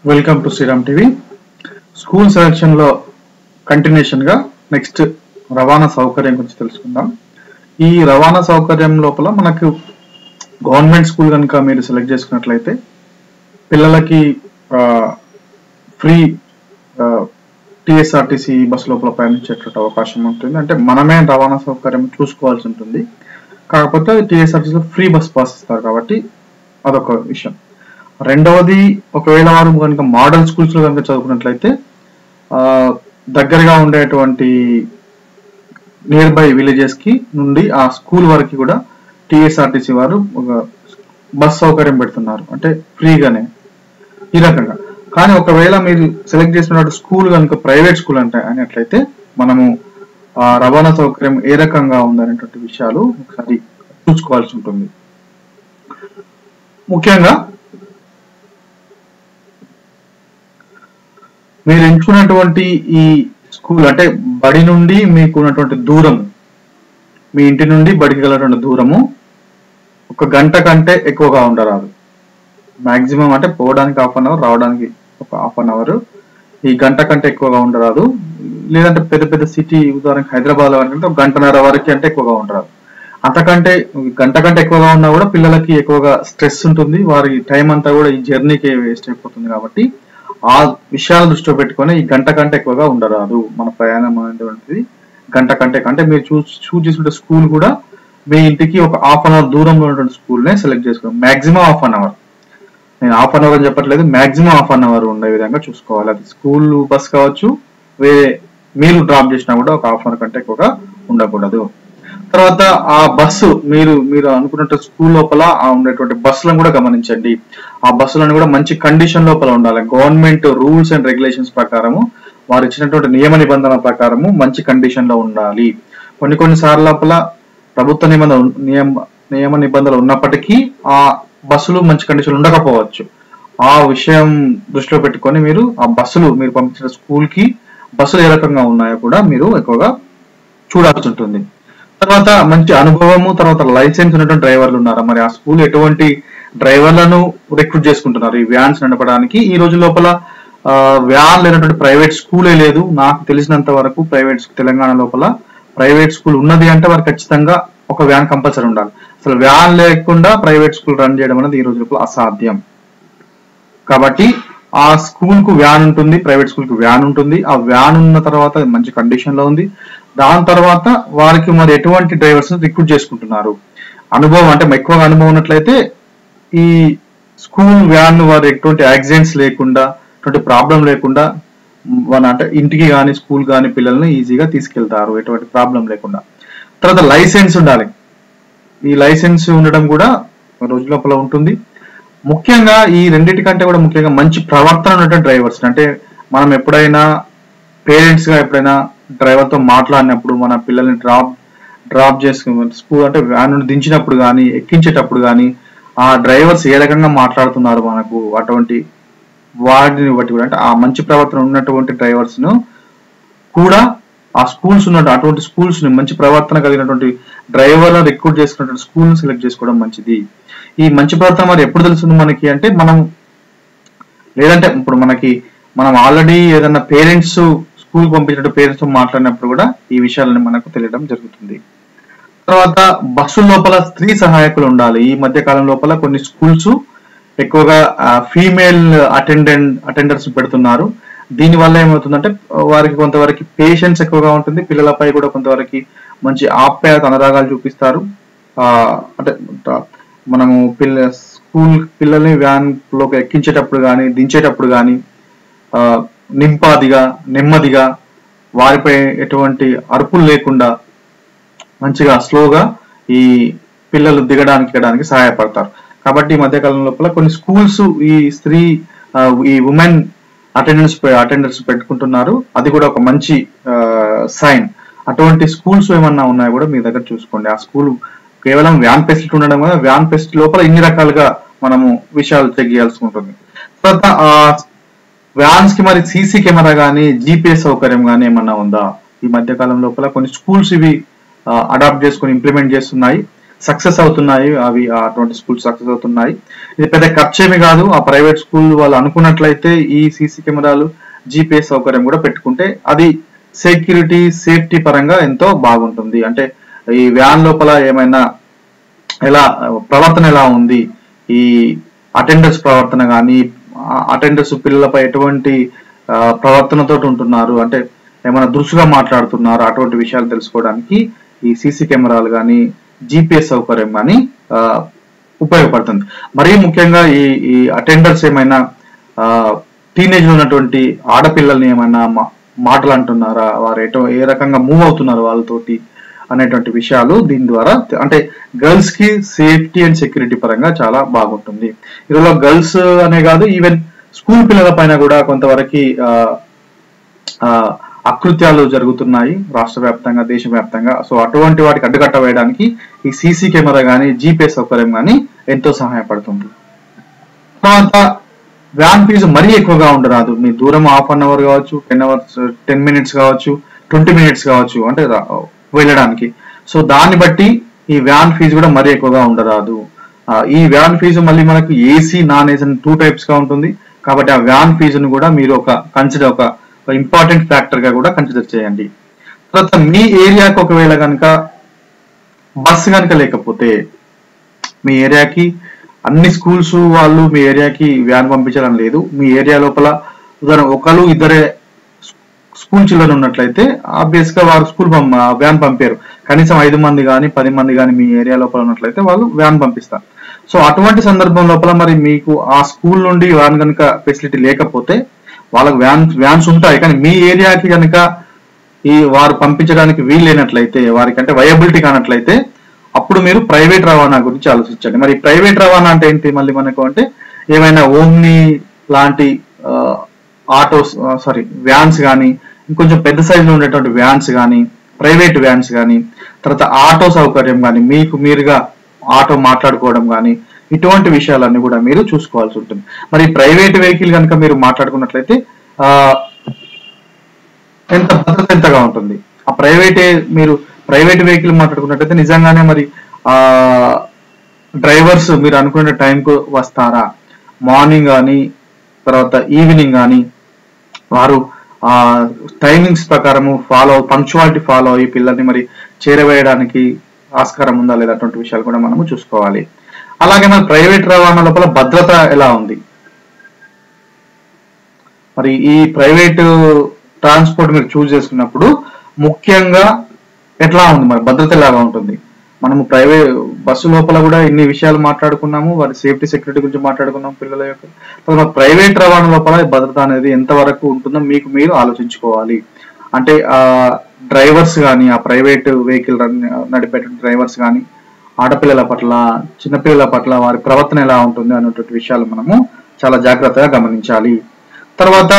Welcome to Sriram TV. School selection లో continuation గా next రవాణా సౌకర్యం గురించి తెలుసుకుందాం. ఈ రవాణా సౌకర్యం లోపల మనకు గవర్నమెంట్ స్కూల్ కనుక మీరు సెలెక్ట్ చేసుకున్నట్లయితే పిల్లలకి ఫ్రీ టీఎస్ఆర్టీసీ బస్ లోపల ప్రయాణించేటువంటి అవకాశం ఉంటుంది. అంటే మనమే రవాణా సౌకర్యం చూసుకోవాల్సి ఉంటుంది. కాకపోతే టీఎస్ఆర్టీసీలో ఫ్రీ బస్ పాస్ ఇస్తారు కాబట్టి అదొక విషయం. రెండవది, ఒకవేళ వారు కనుక మోడల్ స్కూల్స్ లో కనుక చదువుకున్నట్లయితే దగ్గరగా ఉండేటువంటి నియర్ బై విలేజెస్ కి నుండి ఆ స్కూల్ వరకు కూడా టీఎస్ఆర్టీసీ వారు ఒక బస్ సౌకర్యం పెడుతున్నారు, అంటే ఫ్రీగానే ఈ రకంగా. కానీ ఒకవేళ మీరు సెలెక్ట్ చేసిన స్కూల్ కనుక ప్రైవేట్ స్కూల్ అనేట్లయితే మనము ఆ రవాణా సౌకర్యం ఏ రకంగా ఉందనేటువంటి విషయాలు ఒకసారి చూసుకోవాల్సి ఉంటుంది. ముఖ్యంగా మీరు ఎంచుకున్నటువంటి ఈ స్కూల్ అంటే బడి నుండి మీకు ఉన్నటువంటి దూరం, మీ ఇంటి నుండి బడికి వెళ్ళటువంటి దూరము 1 గంట కంటే ఎక్కువగా ఉండరాదు. మాక్సిమం అంటే పోవడానికి 1/2 అవర్, రావడానికి ఒక 1/2 అవర్. ఈ గంట కంటే ఎక్కువగా ఉండరాదు. లేదంటే పెద్ద పెద్ద సిటీ, ఉదాహరణకి హైదరాబాద్ వరకు 1 గంటన్నర వరకు అంటే ఎక్కువగా ఉండరాదు. అంతకంటే గంట కంటే ఎక్కువగా ఉన్నా కూడా పిల్లలకి ఎక్కువగా స్ట్రెస్ ఉంటుంది. వారి టైం అంతా కూడా ఈ జర్నీకి వేస్ట్ అయిపోతుంది. కాబట్టి ఆ విషయాలు దృష్టిలో పెట్టుకొని ఈ గంట కంటే ఎక్కువగా ఉండరాదు. మన ప్రయాణం అనేటువంటిది గంట కంటే అంటే మీరు చూస్ చేసుకుంటే స్కూల్ కూడా మీ ఇంటికి ఒక 1/2 అవర్ దూరంలో ఉన్నటువంటి స్కూల్నే సెలెక్ట్ చేసుకోవాలి. Maximum 1/2 hour. నేను 1/2 అవర్ అని చెప్పట్లేదు, మాక్సిమం 1/2 అవర్ ఉండే విధంగా చూసుకోవాలి. అది స్కూల్ బస్ కావచ్చు, వేరే మీరు డ్రాప్ చేసినా కూడా ఒక 1/2 అవర్ కంటే ఎక్కువగా ఉండకూడదు. తర్వాత ఆ బస్సు మీరు అనుకున్నట్టు స్కూల్ లోపల ఉండేటువంటి బస్సులను కూడా గమనించండి. ఆ బస్సులను కూడా మంచి కండిషన్ లోపల ఉండాలి. గవర్నమెంట్ రూల్స్ అండ్ రెగ్యులేషన్స్ ప్రకారము, వారు ఇచ్చినటువంటి నియమ నిబంధనల ప్రకారము మంచి కండిషన్ లో ఉండాలి. కొన్ని సార్లు లోపల ప్రభుత్వ నియమ నిబంధనలు ఉన్నప్పటికీ ఆ బస్సులు మంచి కండిషన్ ఉండకపోవచ్చు. ఆ విషయం దృష్టిలో పెట్టుకొని మీరు ఆ బస్సులు, మీరు పంపించిన స్కూల్ కి బస్సులు ఏ రకంగా ఉన్నాయో కూడా మీరు ఎక్కువగా చూడాల్సి ఉంటుంది. తర్వాత మంచి అనుభవము, తర్వాత లైసెన్స్ ఉన్నటువంటి డ్రైవర్లు ఉన్నారా, మరి ఆ స్కూల్ ఎటువంటి డ్రైవర్లను రిక్రూట్ చేసుకుంటున్నారు ఈ వ్యాన్స్ నడపడానికి? ఈ రోజు లోపల వ్యాన్ లేనటువంటి ప్రైవేట్ స్కూలే లేదు. నాకు తెలిసినంత వరకు తెలంగాణ లోపల ప్రైవేట్ స్కూల్ ఉన్నది అంటే వారు ఖచ్చితంగా ఒక వ్యాన్ కంపల్సరీ ఉండాలి. అసలు వ్యాన్ లేకుండా ప్రైవేట్ స్కూల్ రన్ చేయడం అనేది ఈ రోజు లోపల అసాధ్యం. కాబట్టి ఆ స్కూల్ కు వ్యాన్ ఉంటుంది, ప్రైవేట్ స్కూల్ కు వ్యాన్ ఉంటుంది. ఆ వ్యాన్ ఉన్న తర్వాత మంచి కండిషన్ లో ఉంది. దాని తర్వాత వారికి మరి ఎటువంటి డ్రైవర్స్ రిక్రూట్ చేసుకుంటున్నారు, అనుభవం అంటే ఎక్కువగా అనుభవం ఉన్నట్లయితే ఈ స్కూల్ వ్యాన్ వారు ఎటువంటి యాక్సిడెంట్స్ లేకుండా, ఎటువంటి ప్రాబ్లం లేకుండా అంటే ఇంటికి కానీ స్కూల్ కానీ పిల్లల్ని ఈజీగా తీసుకెళ్తారు, ఎటువంటి ప్రాబ్లం లేకుండా. తర్వాత లైసెన్స్ ఉండాలి. ఈ లైసెన్స్ ఉండడం కూడా రోజు లోపల ఉంటుంది. ముఖ్యంగా ఈ రెండింటికంటే కూడా ముఖ్యంగా మంచి ప్రవర్తన ఉన్నటువంటి డ్రైవర్స్. అంటే మనం ఎప్పుడైనా పేరెంట్స్ గా ఎప్పుడైనా డ్రైవర్ తో మాట్లాడినప్పుడు, మన పిల్లల్ని డ్రాప్ చేసుకుని స్కూల్ అంటే వ్యాన్ నుండి దించినప్పుడు కానీ, ఎక్కించేటప్పుడు కానీ ఆ డ్రైవర్స్ ఏ రకంగా మాట్లాడుతున్నారు మనకు, అటువంటి వాటిని బట్టి కూడా అంటే ఆ మంచి ప్రవర్తన ఉన్నటువంటి డ్రైవర్స్ ను కూడా ఆ స్కూల్స్ అటువంటి స్కూల్స్ ని మంచి ప్రవర్తన కలిగినటువంటి డ్రైవర్లను రిక్రూట్ చేసుకున్నటువంటి స్కూల్ ను సెలెక్ట్ చేసుకోవడం మంచిది. ఈ మంచి ప్రవర్తన మరి ఎప్పుడు తెలుస్తుంది మనకి అంటే లేదంటే ఇప్పుడు మనం ఆల్రెడీ ఏదన్నా పేరెంట్స్ స్కూల్ పంపించినట్టు పేరెంట్స్ తో మాట్లాడినప్పుడు కూడా ఈ విషయాలని మనకు తెలియడం జరుగుతుంది. తర్వాత బస్సు లోపల స్త్రీ సహాయకులు ఉండాలి. ఈ మధ్య కాలం లోపల కొన్ని స్కూల్స్ ఎక్కువగా ఫీమేల్ అటెండర్స్ పెడుతున్నారు. దీని వల్ల ఏమవుతుందంటే వారికి కొంతవరకు పేషెన్స్ ఎక్కువగా ఉంటుంది, పిల్లలపై కూడా కొంతవరకు మంచి ఆప్యాయత, అనురాగాలు చూపిస్తారు. అంటే మనము స్కూల్ పిల్లల్ని వ్యాన్ లోకి ఎక్కించేటప్పుడు కానీ, దించేటప్పుడు కానీ నెమ్మదిగా వారిపై ఎటువంటి అరుపులు లేకుండా మంచిగా స్లోగా ఈ పిల్లలు దిగడానికి సహాయపడతారు. కాబట్టి ఈ మధ్యకాలం లోపల కొన్ని స్కూల్స్ ఈ ఉమెన్ అటెండర్స్ పెట్టుకుంటున్నారు. అది కూడా ఒక మంచి సైన్. అటువంటి స్కూల్స్ ఏమన్నా ఉన్నాయో కూడా మీ దగ్గర చూసుకోండి. ఆ స్కూల్ కేవలం వ్యాన్ ఫెసిలిటీ ఉండడం వల్ల వ్యాన్ ఫెసిలిటీ లోపల ఇన్ని రకాలుగా మనము విషయాలు చెక్ చేయాల్సి ఉంటుంది. తర్వాత వ్యాన్స్ కి మరి సీసీ కెమెరా కానీ, జీపీఎస్ సౌకర్యం కానీ ఏమన్నా ఉందా? ఈ మధ్య కాలం లోపల కొన్ని స్కూల్స్ ఇవి అడాప్ట్ చేసుకుని ఇంప్లిమెంట్ చేస్తున్నాయి. సక్సెస్ అవుతున్నాయి, అవి అటువంటి స్కూల్స్ సక్సెస్ అవుతున్నాయి. ఇది పెద్ద ఖర్చేమి కాదు. ఆ ప్రైవేట్ స్కూల్ వాళ్ళు అనుకున్నట్లయితే ఈ సీసీ కెమెరాలు, జిపిఎస్ సౌకర్యం కూడా పెట్టుకుంటే అది సెక్యూరిటీ, సేఫ్టీ పరంగా ఎంతో బాగుంటుంది. అంటే ఈ వ్యాన్ లోపల ఏమైనా ఎలా ప్రవర్తన ఎలా ఉంది, ఈ అటెండర్స్ ప్రవర్తన కానీ, అటెండర్స్ పిల్లలపై ఎటువంటి ప్రవర్తనతో ఉంటున్నారు, అంటే ఏమైనా దురుసుగా మాట్లాడుతున్నారు, అటువంటి విషయాలు తెలుసుకోవడానికి ఈ సీసీ కెమెరాలు కానీ, జిపిఎస్ సౌకర్యం కానీ ఉపయోగపడుతుంది. మరీ ముఖ్యంగా ఈ అటెండర్స్ ఏమైనా టీనేజ్ లో ఉన్నటువంటి ఆడపిల్లల్ని ఏమైనా మాటలు అంటున్నారా, వారు ఏ రకంగా మూవ్ అవుతున్నారు వాళ్ళతోటి అనేటువంటి విషయాలు దీని ద్వారా, అంటే గర్ల్స్ కి సేఫ్టీ అండ్ సెక్యూరిటీ పరంగా చాలా బాగుంటుంది. ఇందులో గర్ల్స్ అనే కాదు, ఈవెన్ స్కూల్ పిల్లల పైన కూడా కొంతవరకు అకృత్యాలు జరుగుతున్నాయి రాష్ట్ర వ్యాప్తంగా, దేశవ్యాప్తంగా. సో అటువంటి వాటికి అడ్డుకట్ట వేయడానికి ఈ సీసీ కెమెరా కానీ, జిపిఎస్ సౌకర్యం కానీ ఎంతో సహాయపడుతుంది. తర్వాత వ్యాన్ ఫీజు మరీ ఎక్కువగా ఉండరాదు. మీ దూరం ½ an hour కావచ్చు, 10 minutes కావచ్చు, 20 minutes కావచ్చు, అంటే వెళ్ళడానికి. సో దాన్ని బట్టి ఈ వ్యాన్ ఫీజు కూడా మరీ ఎక్కువగా ఉండరాదు. ఈ వ్యాన్ ఫీజు మళ్ళీ మనకు ఏసీ, నాన్ ఏసీ 2 types గా ఉంటుంది. కాబట్టి ఆ వ్యాన్ ఫీజును కూడా మీరు ఒక ఇంపార్టెంట్ ఫ్యాక్టర్ గా కూడా కన్సిడర్ చేయండి. తర్వాత మీ ఏరియాకి ఒకవేళ కనుక బస్సు కనుక లేకపోతే, మీ ఏరియాకి అన్ని స్కూల్స్ వాళ్ళు మీ ఏరియాకి వ్యాన్ పంపించాలని లేదు. మీ ఏరియా లోపల ఒకరు ఇద్దరే స్కూల్ చిల్డ్రన్ ఉన్నట్లయితే ఆబ్వియస్ గా వారు వ్యాన్ పంపారు. కనీసం 5 మంది కానీ 10 మంది కానీ మీ ఏరియా లోపల ఉన్నట్లయితే వాళ్ళు వ్యాన్ పంపిస్తారు. సో అటువంటి సందర్భం లోపల మరి మీకు ఆ స్కూల్ నుండి వ్యాన్ కనుక ఫెసిలిటీ లేకపోతే, వాళ్ళకి వ్యాన్స్ ఉంటాయి కానీ మీ ఏరియాకి కనుక వారు పంపించడానికి వీలు లేనట్లయితే, వారికంటే వయబిలిటీ కానట్లయితే, అప్పుడు మీరు ప్రైవేట్ రవాణా గురించి ఆలోచించండి. మరి ప్రైవేట్ రవాణా అంటే ఏంటి మళ్ళీ మనకు అంటే, ఏమైనా ఓమ్ని లాంటి వ్యాన్స్ కానీ, ఇంకొంచెం పెద్ద సైజులో ఉండేటువంటి వ్యాన్స్ కానీ, ప్రైవేట్ వ్యాన్స్ కానీ, తర్వాత ఆటో సౌకర్యం కానీ, మీకు మీరుగా ఆటో మాట్లాడుకోవడం కానీ, ఇటువంటి విషయాలన్నీ కూడా మీరు చూసుకోవాల్సి ఉంటుంది. మరి ప్రైవేట్ వెహికల్ కనుక మీరు మాట్లాడుకున్నట్లయితే భద్రత ఎంతగా ఉంటుంది. మీరు ప్రైవేట్ వెహికల్ మాట్లాడుకున్నట్లయితే నిజంగానే మరి డ్రైవర్స్ మీరు అనుకునే టైంకు వస్తారా, మార్నింగ్ కానీ తర్వాత ఈవినింగ్ కానీ వారు టైమింగ్స్ ప్రకారము పంక్చువాలిటీ ఫాలో అయ్యి పిల్లల్ని మరి చేరవేయడానికి ఆస్కారం ఉందా లేదా, అటువంటి విషయాలు కూడా మనము చూసుకోవాలి. అలాగే మన ప్రైవేట్ రవాణా లోపల భద్రత ఎలా ఉంది, మరి ఈ ప్రైవేట్ ట్రాన్స్పోర్ట్ మీరు చూస్ చేసుకున్నప్పుడు ముఖ్యంగా ఎట్లా ఉంది, మరి భద్రత ఎలాగా ఉంటుంది. మనము ప్రైవేట్ బస్సు లోపల కూడా ఇన్ని విషయాలు మాట్లాడుకున్నాము, వారి సేఫ్టీ సెక్యూరిటీ గురించి మాట్లాడుకున్నాము పిల్లల యొక్క. ప్రైవేట్ రవాణా లోపల భద్రత అనేది ఎంతవరకు ఉంటుందో మీకు మీరు ఆలోచించుకోవాలి. అంటే డ్రైవర్స్ కానీ, ఆ ప్రైవేట్ వెహికల్ నడిపే డ్రైవర్స్ కానీ, ఆడపిల్లల పట్ల, చిన్నపిల్లల పట్ల వారి ప్రవర్తన ఎలా ఉంటుంది అనేటువంటి విషయాలు మనము చాలా జాగ్రత్తగా గమనించాలి. తర్వాత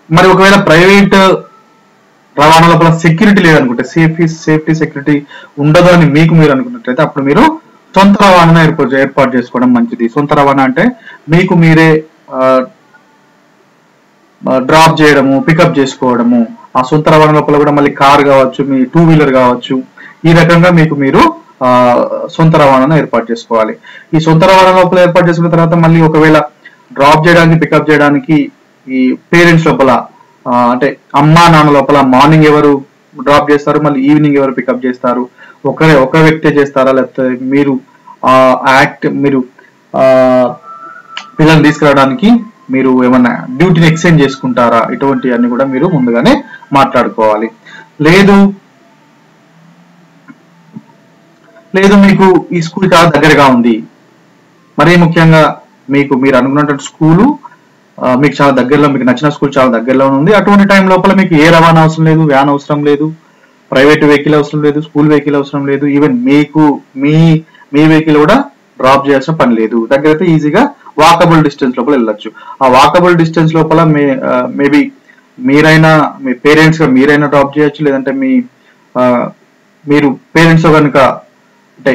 మరి ఒకవేళ ప్రైవేట్ రవాణా లోపల సెక్యూరిటీ లేదనుకుంటే, సేఫ్టీ సెక్యూరిటీ ఉండదు అని మీరు అనుకున్నట్లయితే, అప్పుడు మీరు సొంత రవాణా ఏర్పాటు చేసుకోవడం మంచిది. సొంత రవాణా అంటే మీకు మీరే డ్రాప్ చేయడము, పికప్ చేసుకోవడము. ఆ సొంత రవాణా లోపల కూడా మళ్ళీ కార్ కావచ్చు, మీ 2-wheeler కావచ్చు, ఈ రకంగా మీరు సొంత రవాణాను ఏర్పాటు చేసుకోవాలి. ఈ సొంత రవాణా లోపల ఏర్పాటు చేసుకున్న తర్వాత మళ్ళీ ఒకవేళ డ్రాప్ చేయడానికి, పికప్ చేయడానికి ఈ పేరెంట్స్ లోపల, అంటే అమ్మా నాన్న లోపల మార్నింగ్ ఎవరు డ్రాప్ చేస్తారు, మళ్ళీ ఈవినింగ్ ఎవరు పికప్ చేస్తారు, ఒక వ్యక్తే చేస్తారా, లేకపోతే మీరు పిల్లల్ని తీసుకురావడానికి మీరు ఏమన్నా డ్యూటీని ఎక్స్చేంజ్ చేసుకుంటారా, ఇటువంటి అన్ని కూడా మీరు ముందుగానే మాట్లాడుకోవాలి. లేదు మీకు ఈ స్కూల్ చాలా దగ్గరగా ఉంది, మరీ ముఖ్యంగా మీరు అనుకున్నటువంటి స్కూలు మీకు చాలా దగ్గరలో, మీకు నచ్చిన స్కూల్ చాలా దగ్గరలో ఉంది, అటువంటి టైం లోపల మీకు ఏ రవాణా అవసరం లేదు, వ్యాన్ అవసరం లేదు, ప్రైవేట్ వెహికల్ అవసరం లేదు, స్కూల్ వెహికల్ అవసరం లేదు, ఈవెన్ మీకు మీ వెహికల్ కూడా డ్రాప్ చేయాల్సిన పని లేదు. దగ్గరైతే ఈజీగా వాకబుల్ డిస్టెన్స్ లోపల వెళ్ళొచ్చు. ఆ వాకబుల్ డిస్టెన్స్ లోపల మేబీ మీరైనా, మీ పేరెంట్స్ గా మీరైనా డ్రాప్ చేయొచ్చు, లేదంటే మీరు పేరెంట్స్ కనుక, అంటే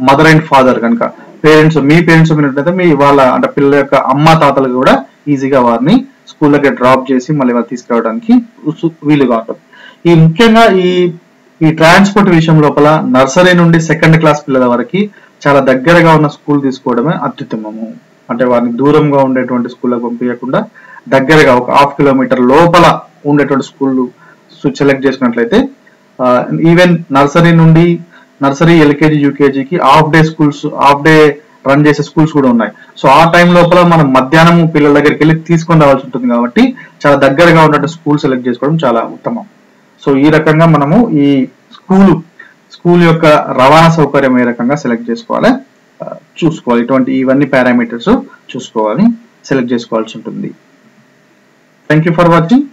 మదర్ అండ్ ఫాదర్ కనుక మీ పేరెంట్స్ ఉన్నట్లయితే వాళ్ళ అంటే పిల్లల యొక్క అమ్మ తాతలు కూడా ఈజీగా వారిని స్కూల్ దగ్గర డ్రాప్ చేసి మళ్ళీ వాళ్ళు తీసుకురావడానికి వీలుగా ఉంటుంది. ముఖ్యంగా ఈ ఈ ట్రాన్స్పోర్ట్ విషయం లోపల నర్సరీ నుండి సెకండ్ క్లాస్ పిల్లల వరకు చాలా దగ్గరగా ఉన్న స్కూల్ తీసుకోవడమే అత్యుత్తమము. అంటే వారిని దూరంగా ఉండేటువంటి స్కూళ్ళకు పంపించకుండా దగ్గరగా ఒక 1/2 కిలోమీటర్ లోపల ఉండేటువంటి స్కూళ్ళు సెలెక్ట్ చేసుకున్నట్లయితే ఈవెన్ నర్సరీ ఎల్కేజీ యూకేజీకి హాఫ్ డే రన్ చేసే స్కూల్స్ కూడా ఉన్నాయి. సో ఆ టైం లోపల మనం మధ్యాహ్నం పిల్లల దగ్గరికి వెళ్ళి తీసుకొని రావాల్సి ఉంటుంది కాబట్టి చాలా దగ్గరగా ఉన్నట్టు స్కూల్ సెలెక్ట్ చేసుకోవడం చాలా ఉత్తమం. సో ఈ రకంగా మనము ఈ స్కూల్ యొక్క రవాణా సౌకర్యం ఏ రకంగా సెలెక్ట్ చేసుకోవాలి చూసుకోవాలి. ఇవన్నీ పారామీటర్స్ చూసుకోవాలి, సెలెక్ట్ చేసుకోవాల్సి ఉంటుంది. Thank you for watching.